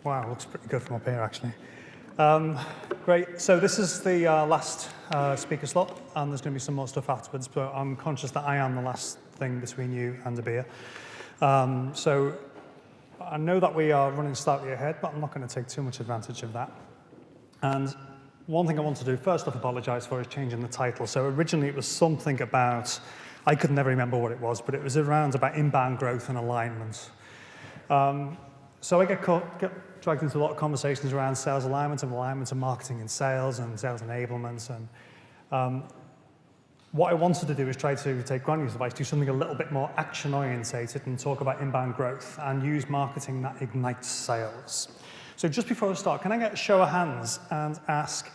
Wow, looks pretty good from up here, actually. Great. So this is the last speaker slot, and there's going to be some more stuff afterwards, but I'm conscious that I am the last thing between you and a beer. So I know that we are running slightly ahead, but I'm not going to take too much advantage of that. And one thing I want to do, first off, apologize for, is changing the title. So originally it was something about, I could never remember what it was, but it was around about inbound growth and alignment. So I get dragged into a lot of conversations around sales alignment and marketing and sales enablement. And what I wanted to do is try to take Granular's advice, do something a little bit more action-orientated and talk about inbound growth and use marketing that ignites sales. So just before I start, can I get a show of hands and ask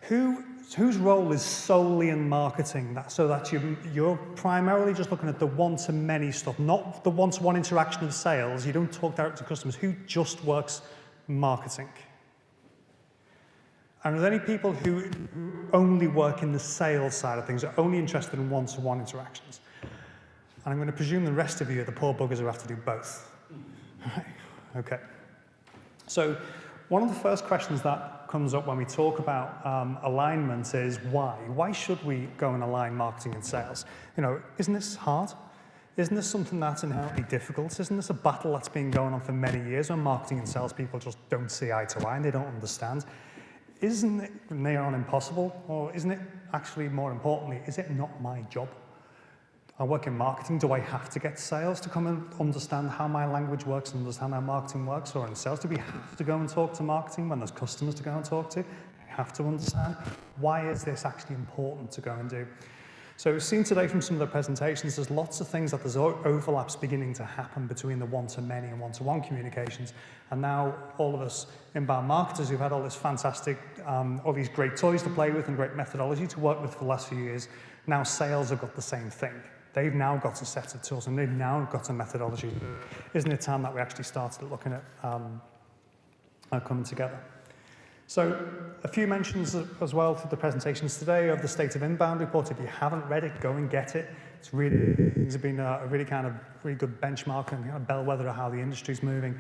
whose role is solely in marketing, so that you're primarily just looking at the one-to-many stuff, not the one-to-one interaction of sales. You don't talk direct to customers. Who just works marketing? And are there any people who only work in the sales side of things, are only interested in one-to-one interactions? And I'm going to presume the rest of you are the poor buggers who have to do both. Right. Okay. So one of the first questions that comes up when we talk about alignment is why? Why should we go and align marketing and sales? You know, isn't this hard? Isn't this something that's inherently difficult? Isn't this a battle that's been going on for many years when marketing and sales people just don't see eye to eye and they don't understand? Isn't it near on impossible? Or isn't it actually, more importantly, is it not my job? I work in marketing. Do I have to get sales to come and understand how my language works and understand how marketing works? Or in sales, do we have to go and talk to marketing when there's customers to go and talk to? We have to understand. Why is this actually important to go and do? So we've seen today from some of the presentations, there's lots of things that there's overlaps beginning to happen between the one-to-many and one-to-one communications. And now all of us inbound marketers who've had all this fantastic, all these great toys to play with and great methodology to work with for the last few years, now sales have got the same thing. They've now got a set of tools and they've now got a methodology. Isn't it time that we actually started looking at coming together? So a few mentions as well through the presentations today of the State of Inbound report. If you haven't read it, go and get it. It's been a really good benchmark and a bellwether of how the industry's moving.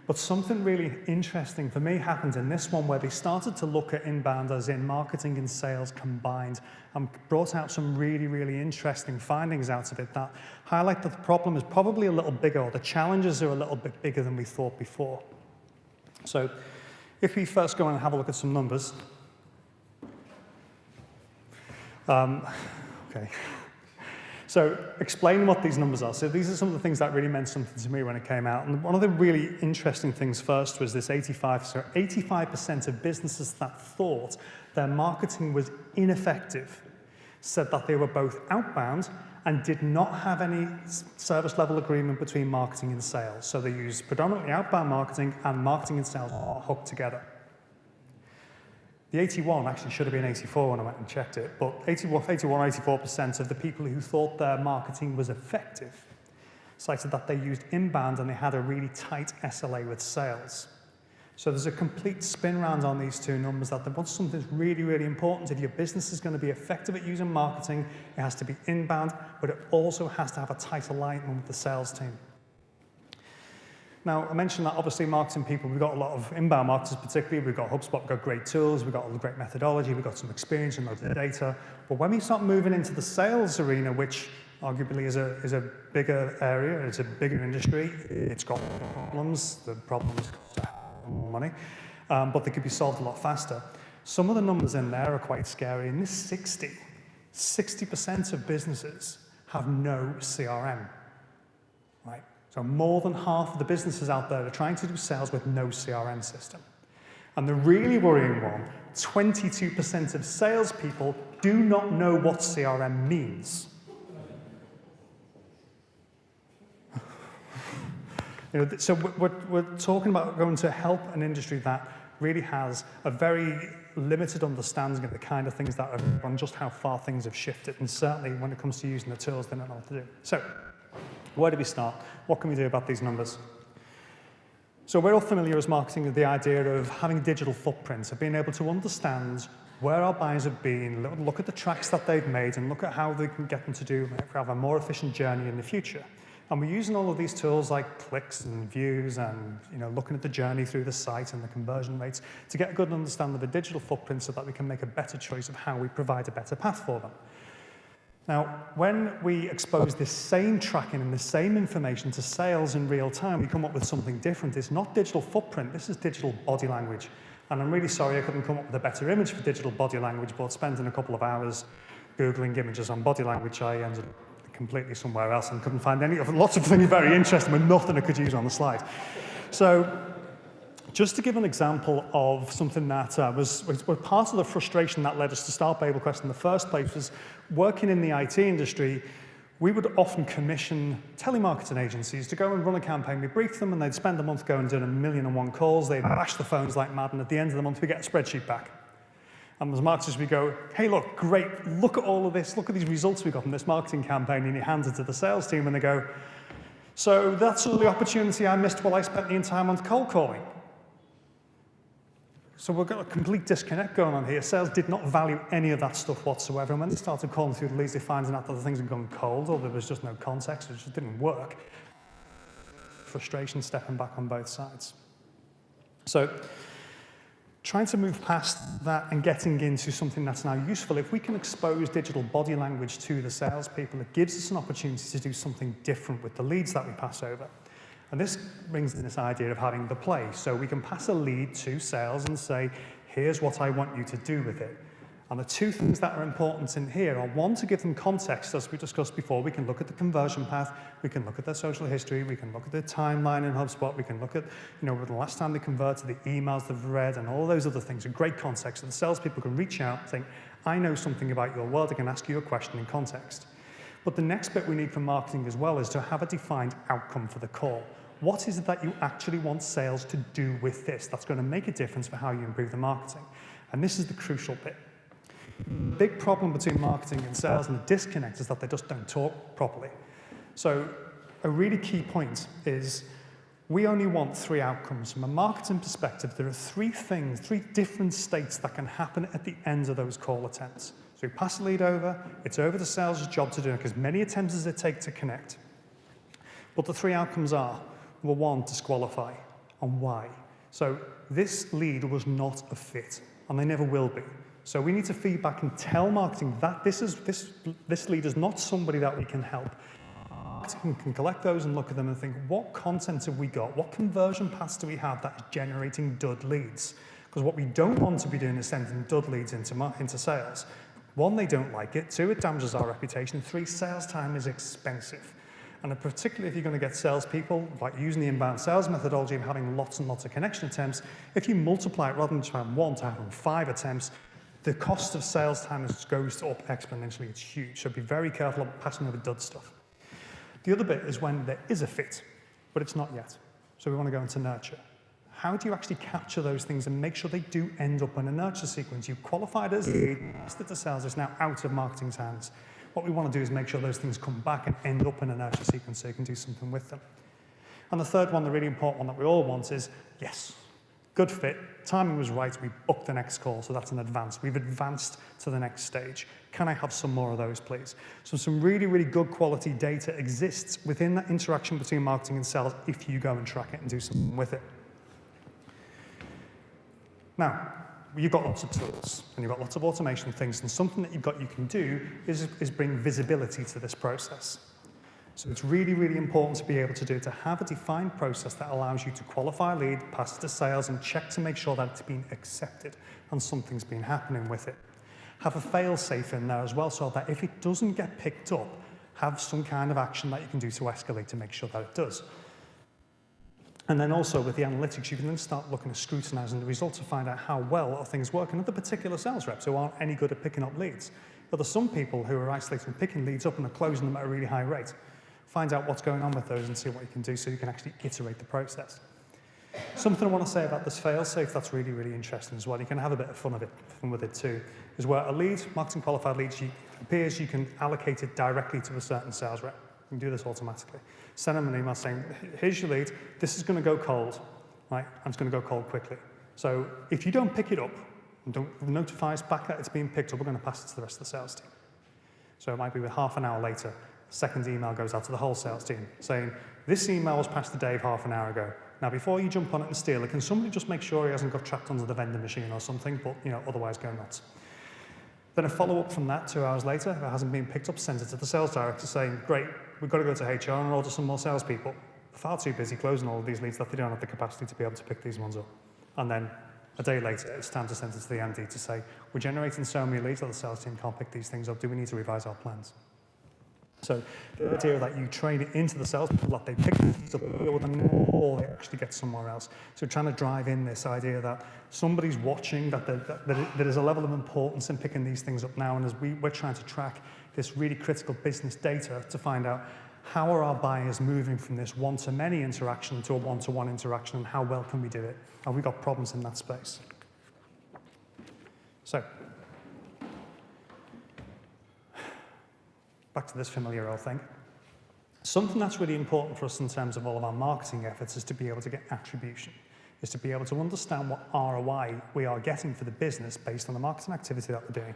But something really interesting for me happened in this one where they started to look at inbound as in marketing and sales combined and brought out some really, really interesting findings out of it that highlight that the problem is probably a little bigger, or the challenges are a little bit bigger than we thought before. So if we first go and have a look at some numbers. Okay. So explain what these numbers are. So these are some of the things that really meant something to me when it came out. And one of the really interesting things first was this 85% of businesses that thought their marketing was ineffective said that they were both outbound and did not have any service level agreement between marketing and sales. So they used predominantly outbound marketing, and marketing and sales are hooked together. The 81 actually should have been 84 when I went and checked it, but 84% of the people who thought their marketing was effective cited that they used inbound and they had a really tight SLA with sales. So there's a complete spin round on these two numbers that once something's really, really important, if your business is going to be effective at using marketing, it has to be inbound, but it also has to have a tight alignment with the sales team. Now, I mentioned that obviously marketing people, we've got a lot of inbound marketers particularly, we've got HubSpot, we've got great tools, we've got all the great methodology, we've got some experience and loads of data. But when we start moving into the sales arena, which arguably is a bigger area, it's a bigger industry, it's got problems, the problems cost more money, but they could be solved a lot faster. Some of the numbers in there are quite scary. In this 60% of businesses have no CRM, right? So more than half of the businesses out there are trying to do sales with no CRM system. And the really worrying one, 22% of salespeople do not know what CRM means. So we're talking about going to help an industry that really has a very limited understanding of the kind of things that are on just how far things have shifted. And certainly when it comes to using the tools, they don't know what to do. So where do we start? What can we do about these numbers? So we're all familiar as marketing with the idea of having digital footprints, of being able to understand where our buyers have been, look at the tracks that they've made, and look at how they can get them to have a more efficient journey in the future. And we're using all of these tools like clicks and views and looking at the journey through the site and the conversion rates to get a good understanding of the digital footprint so that we can make a better choice of how we provide a better path for them. Now, when we expose this same tracking and the same information to sales in real time, we come up with something different. It's not digital footprint, this is digital body language. And I'm really sorry I couldn't come up with a better image for digital body language, but spending a couple of hours Googling images on body language, I ended up completely somewhere else and couldn't find lots of things very interesting, but nothing I could use on the slide. So, just to give an example of something that was part of the frustration that led us to start BabelQuest in the first place was working in the IT industry. We would often commission telemarketing agencies to go and run a campaign. We brief them and they'd spend a month going and doing 1,000,001 calls. They'd bash the phones like mad, and at the end of the month we get a spreadsheet back. And as marketers we go, hey look, great, look at all of this, look at these results we got from this marketing campaign, and you hand it to the sales team and they go, so that's all the opportunity I missed while I spent the entire month cold calling. So we've got a complete disconnect going on here. Sales did not value any of that stuff whatsoever. And when they started calling through the leads, they found out that the things had gone cold or there was just no context, it just didn't work. Frustration stepping back on both sides. So trying to move past that and getting into something that's now useful, if we can expose digital body language to the salespeople, it gives us an opportunity to do something different with the leads that we pass over. And this brings in this idea of having the play. So we can pass a lead to sales and say, here's what I want you to do with it. And the two things that are important in here are, one, to give them context, as we discussed before. We can look at the conversion path, we can look at their social history, we can look at their timeline in HubSpot, we can look at, the last time they converted, the emails they've read, and all those other things are great context. So the salespeople can reach out and think, I know something about your world, I can ask you a question in context. But the next bit we need from marketing as well is to have a defined outcome for the call. What is it that you actually want sales to do with this? That's going to make a difference for how you improve the marketing. And this is the crucial bit. The big problem between marketing and sales and the disconnect is that they just don't talk properly. So a really key point is we only want 3 outcomes. From a marketing perspective, there are 3 things, 3 different states that can happen at the end of those call attempts. So we pass the lead over, it's over to sales' job to do it, as many attempts as it takes to connect. But the 3 outcomes are, number 1, disqualify. And why? So this lead was not a fit, and they never will be. So we need to feed back and tell marketing that this lead is not somebody that we can help. Marketing can collect those and look at them and think, what content have we got? What conversion paths do we have that is generating dud leads? Because what we don't want to be doing is sending dud leads into sales. 1, they don't like it. 2, it damages our reputation. 3, sales time is expensive. And particularly if you're going to get salespeople, like using the inbound sales methodology of having lots and lots of connection attempts, if you multiply it rather than just having 1 to having 5 attempts, the cost of sales time goes up exponentially. It's huge. So be very careful about passing over dud stuff. The other bit is when there is a fit, but it's not yet. So we want to go into nurture. How do you actually capture those things and make sure they do end up in a nurture sequence? You qualified as lead, passed it to sales, it's now out of marketing's hands. What we want to do is make sure those things come back and end up in a nurture sequence so you can do something with them. And the third one, the really important one that we all want is, yes, good fit, timing was right, we booked the next call, so that's an advance. We've advanced to the next stage. Can I have some more of those, please? So some really, really good quality data exists within that interaction between marketing and sales if you go and track it and do something with it. Now, you've got lots of tools and you've got lots of automation things, and something that you can do is bring visibility to this process. So it's really, really important to be able to have a defined process that allows you to qualify a lead, pass it to sales, and check to make sure that it's been accepted and something's been happening with it. Have a fail-safe in there as well, so that if it doesn't get picked up, have some kind of action that you can do to escalate to make sure that it does. And then also with the analytics, you can then start looking at scrutinizing the results to find out how well are things working at the particular sales reps who aren't any good at picking up leads. But there's some people who are isolated and picking leads up and are closing them at a really high rate. Find out what's going on with those and see what you can do so you can actually iterate the process. Something I want to say about this fail-safe that's really, really interesting as well, you can have a bit of fun with it too, is where a lead, marketing qualified lead, appears you can allocate it directly to a certain sales rep. You can do this automatically. Send them an email saying, here's your lead, this is going to go cold, right? And it's going to go cold quickly. So if you don't pick it up and don't notify us back that it's being picked up, we're going to pass it to the rest of the sales team. So it might be with half an hour later, Second email goes out to the whole sales team saying, this email was passed to Dave half an hour ago. Now, before you jump on it and steal it, can somebody just make sure he hasn't got trapped under the vending machine or something, but otherwise go nuts. Then a follow-up from that 2 hours later, if it hasn't been picked up, send it to the sales director saying, great, we've got to go to HR and order some more salespeople. They're far too busy closing all of these leads that they don't have the capacity to be able to pick these ones up. And then a day later, it's time to send it to the MD to say, we're generating so many leads that the sales team can't pick these things up. Do we need to revise our plans? So the idea that you train it into the sales people that they pick things up with them or they actually get somewhere else. So trying to drive in this idea that somebody's watching, that there is a level of importance in picking these things up now. And as we're trying to track this really critical business data to find out how are our buyers moving from this one-to-many interaction to a one-to-one interaction, and how well can we do it? Have we got problems in that space? So, back to this familiar old thing. Something that's really important for us in terms of all of our marketing efforts is to be able to get attribution, is to be able to understand what ROI we are getting for the business based on the marketing activity that we're doing.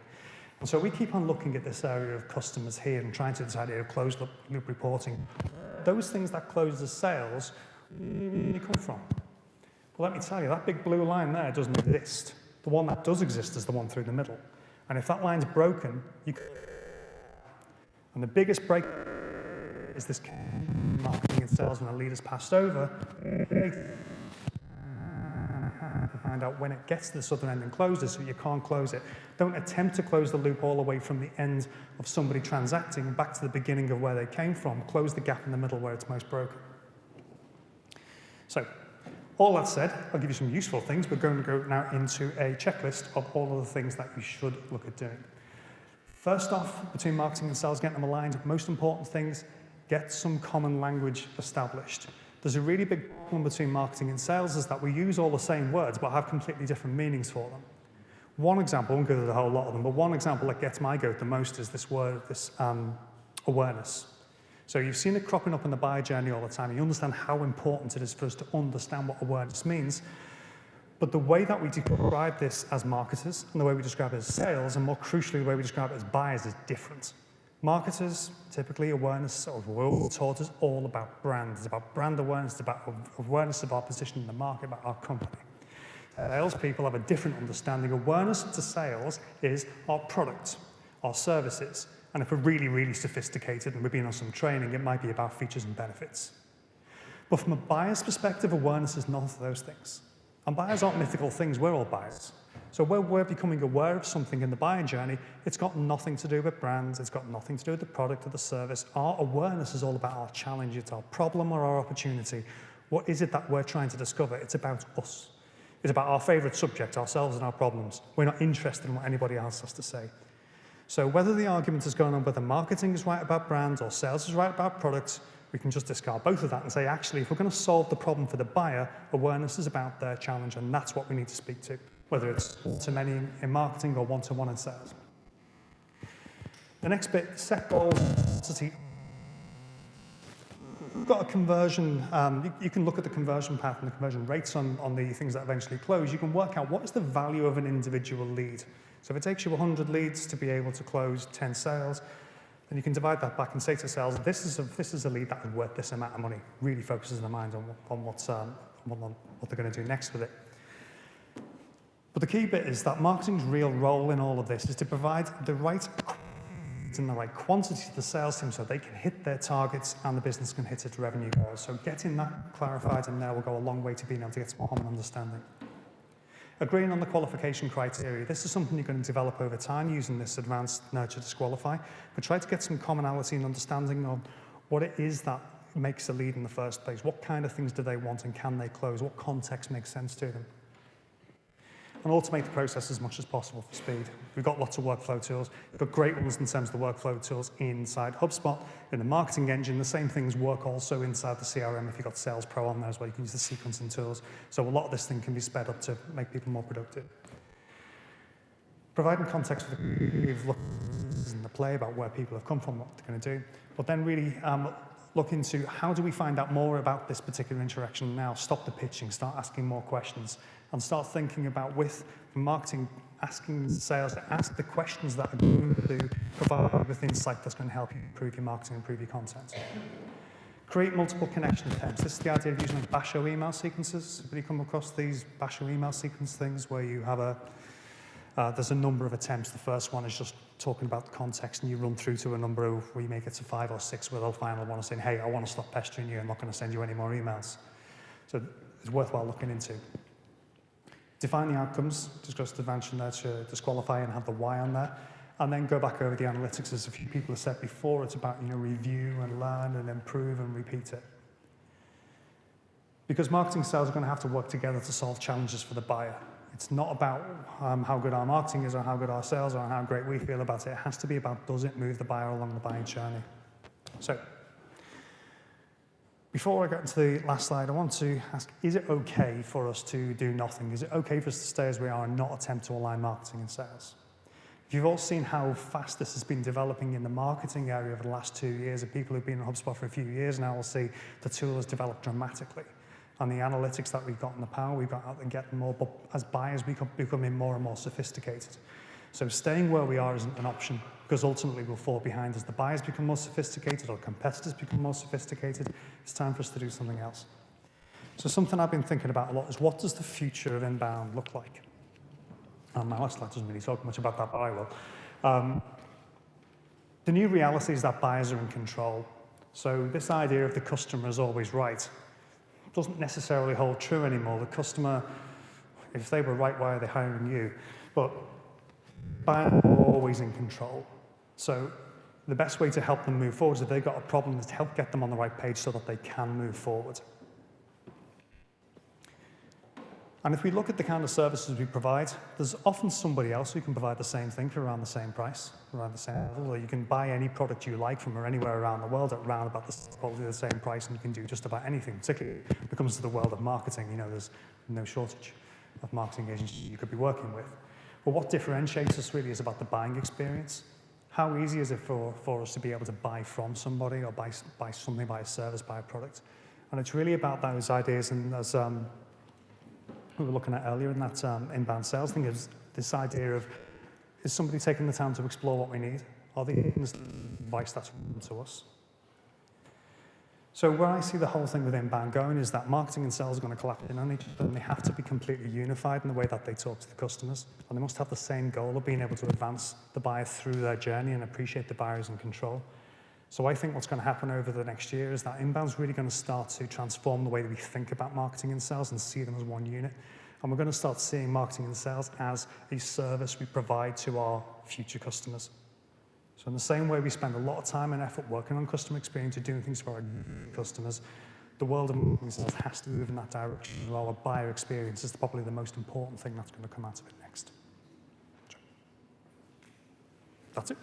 And so we keep on looking at this area of customers here and trying to decide how closed loop reporting. Those things that close the sales, where do they come from? Well, let me tell you, that big blue line there doesn't exist. The one that does exist is the one through the middle. And if that line's broken, and the biggest break is this marketing and sales when a lead is passed over. To find out when it gets to the southern end and closes, so you can't close it. Don't attempt to close the loop all the way from the end of somebody transacting back to the beginning of where they came from. Close the gap in the middle where it's most broken. So, all that said, I'll give you some useful things. We're going to go now into a checklist of all of the things that you should look at doing. First off, between marketing and sales, getting them aligned. Most important things, get some common language established. There's a really big problem between marketing and sales is that we use all the same words but have completely different meanings for them. One example, I won't go through the whole lot of them, but one example that gets my goat the most is this word, awareness. So you've seen it cropping up in the buyer journey all the time. You understand how important it is for us to understand what awareness means. But the way that we describe this as marketers and the way we describe it as sales, and more crucially, the way we describe it as buyers, is different. Marketers, typically awareness, or we're all taught, is all about brand. It's about brand awareness, it's about awareness of our position in the market, about our company. Salespeople have a different understanding. Awareness to sales is our product, our services. And if we're really, really sophisticated and we've been on some training, it might be about features and benefits. But from a buyer's perspective, awareness is none of those things. And buyers aren't mythical things, we're all buyers. So when we're becoming aware of something in the buying journey, it's got nothing to do with brands, it's got nothing to do with the product or the service. Our awareness is all about our challenge, it's our problem or our opportunity. What is it that we're trying to discover? It's about us. It's about our favorite subject, ourselves and our problems. We're not interested in what anybody else has to say. So whether the argument is going on whether marketing is right about brands or sales is right about products, we can just discard both of that and say, actually, if we're going to solve the problem for the buyer, awareness is about their challenge, and that's what we need to speak to, whether it's one-to-many in marketing or one-to-one in sales. The next bit, set goals. We've got a conversion, you can look at the conversion path and the conversion rates on the things that eventually close. You can work out what is the value of an individual lead. So if it takes you 100 leads to be able to close 10 sales, then you can divide that back and say to sales, this is a lead that is worth this amount of money. Really focuses their mind on what they're going to do next with it. But the key bit is that marketing's real role in all of this is to provide the right and the right quantity to the sales team so they can hit their targets and the business can hit its revenue goals. So getting that clarified in there will go a long way to being able to get some common understanding. Agreeing on the qualification criteria. This is something you're going to develop over time using this advanced nurture disqualify, but try to get some commonality and understanding on what it is that makes a lead in the first place. What kind of things do they want and can they close? What context makes sense to them? And automate the process as much as possible for speed. We've got lots of workflow tools. We've got great ones in terms of the workflow tools inside HubSpot. In the marketing engine, the same things work also inside the CRM. If you've got Sales Pro on there as well, you can use the sequencing tools. So a lot of this thing can be sped up to make people more productive. Providing context for we've looked in the play about where people have come from, what they're going to do, but then really look into how do we find out more about this particular interaction now, stop the pitching, start asking more questions, and start thinking about with marketing asking sales to ask the questions that are going to provide you with insight that's going to help you improve your marketing, improve your content. Create multiple connection attempts. This is the idea of using basho email sequences. Have you come across these basho email sequence things where you have there's a number of attempts. The first one is just talking about the context, and you run through to a number of, where you make it to 5 or 6, with the final one saying, hey, I want to stop pestering you, I'm not going to send you any more emails. So it's worthwhile looking into. Define the outcomes, discuss the mention there to disqualify and have the why on there, and then go back over the analytics. As a few people have said before, it's about review and learn and improve and repeat it. Because marketing sales are going to have to work together to solve challenges for the buyer. It's not about how good our marketing is or how good our sales are or how great we feel about it. It has to be about, does it move the buyer along the buying journey? So, before I get to the last slide, I want to ask, is it okay for us to do nothing? Is it okay for us to stay as we are and not attempt to align marketing and sales? You've all seen how fast this has been developing in the marketing area over the last 2 years, and people who've been in HubSpot for a few years now will see the tool has developed dramatically. And the analytics that we've got and the power we've got out there getting more, but as buyers we becoming more and more sophisticated. So staying where we are isn't an option, because ultimately we'll fall behind as the buyers become more sophisticated or competitors become more sophisticated. It's time for us to do something else. So something I've been thinking about a lot is, what does the future of inbound look like? And my last slide doesn't really talk much about that, but I will. The new reality is that buyers are in control. So this idea of the customer is always right doesn't necessarily hold true anymore. The customer, if they were right, why are they hiring you? But buyers are always in control. So the best way to help them move forward is, if they've got a problem, is to help get them on the right page so that they can move forward. And if we look at the kind of services we provide, there's often somebody else who can provide the same thing for around the same price, around the same level. Or you can buy any product you like from anywhere around the world at around about probably the same price, and you can do just about anything. Particularly when it comes to the world of marketing, there's no shortage of marketing agencies you could be working with. But what differentiates us really is about the buying experience. How easy is it for us to be able to buy from somebody, or buy something, buy a service, buy a product? And it's really about those ideas, and as we were looking at earlier in that inbound sales thing, is this idea of, is somebody taking the time to explore what we need? Are they giving us the advice that's relevant to us? So where I see the whole thing with inbound going is that marketing and sales are going to collapse in on each other, and they have to be completely unified in the way that they talk to the customers. And they must have the same goal of being able to advance the buyer through their journey and appreciate the buyers in control. So I think what's going to happen over the next year is that inbound's really going to start to transform the way that we think about marketing and sales and see them as one unit. And we're going to start seeing marketing and sales as a service we provide to our future customers. So in the same way we spend a lot of time and effort working on customer experience and doing things for our customers, the world of marketing and sales has to move in that direction as well. Our buyer experience is probably the most important thing that's going to come out of it next. That's it.